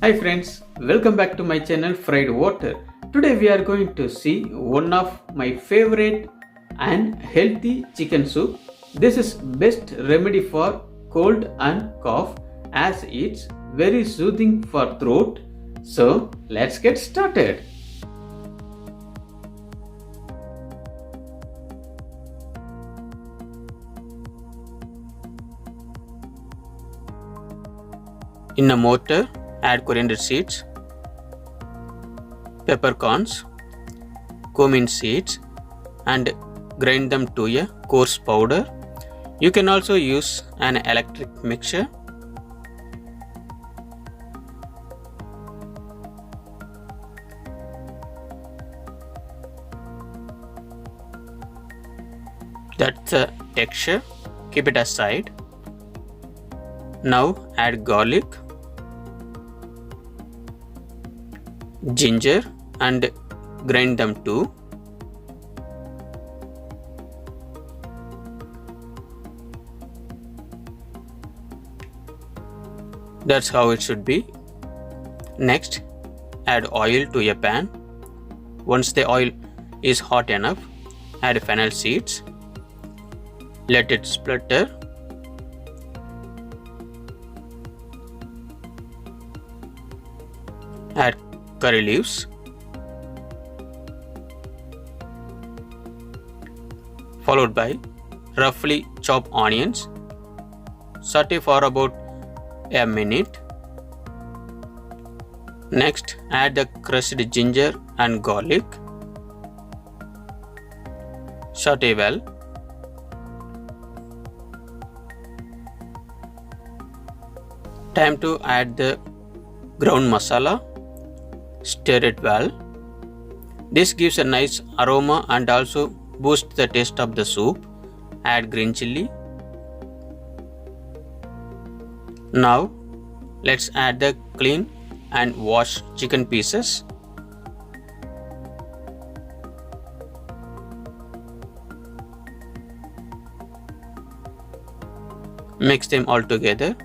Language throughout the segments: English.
Hi friends, welcome back to my channel Fried Water. Today we are going to see one of my favorite and healthy chicken soup. This is best remedy for cold and cough as it's very soothing for throat. So let's get started. In a mortar, add coriander seeds, peppercorns, cumin seeds and grind them to a coarse powder. You can also use an electric mixer. That's the texture. Keep it aside. Now add garlic, ginger and grind them too. That's how it should be. Next, add oil to a pan. Once the oil is hot enough, add fennel seeds. Let it splutter. Add curry leaves, followed by roughly chopped onions. Saute for about a minute. Next, add the crushed ginger and garlic. Saute well. Time to add the ground masala. Stir it well. This gives a nice aroma and also boosts the taste of the soup. Add green chilli. Now let's add the clean and washed chicken pieces. Mix them all together.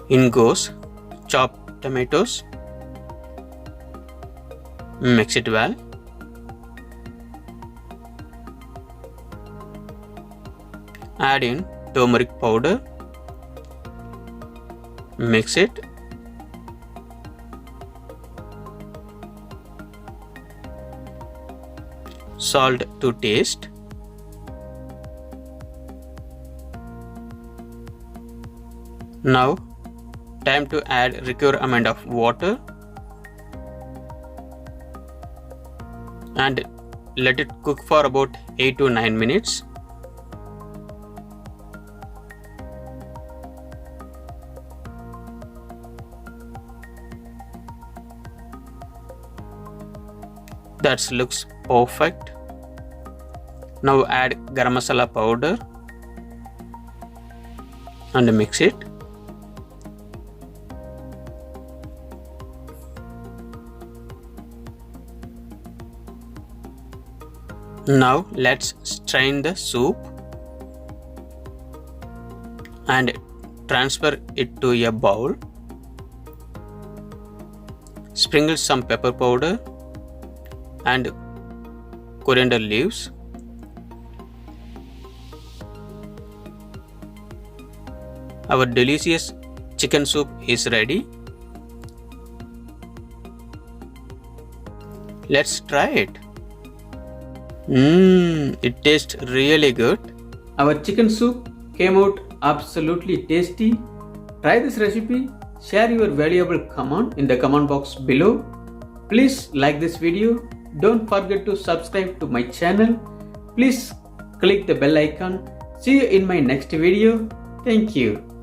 In goes chopped tomatoes. Mix it well. Add in turmeric powder. Mix it. Salt to taste. Now time to add required amount of water and let it cook for about 8 to 9 minutes. That looks perfect. Now add garam masala powder and mix it. Now let's strain the soup and transfer it to a bowl. Sprinkle some pepper powder and coriander leaves. Our delicious chicken soup is ready. Let's try it. It tastes really good. Our chicken soup came out absolutely tasty. Try this recipe. Share your valuable comment in the comment box below. Please like this video. Don't forget to subscribe to my channel. Please click the bell icon. See you in my next video. Thank you.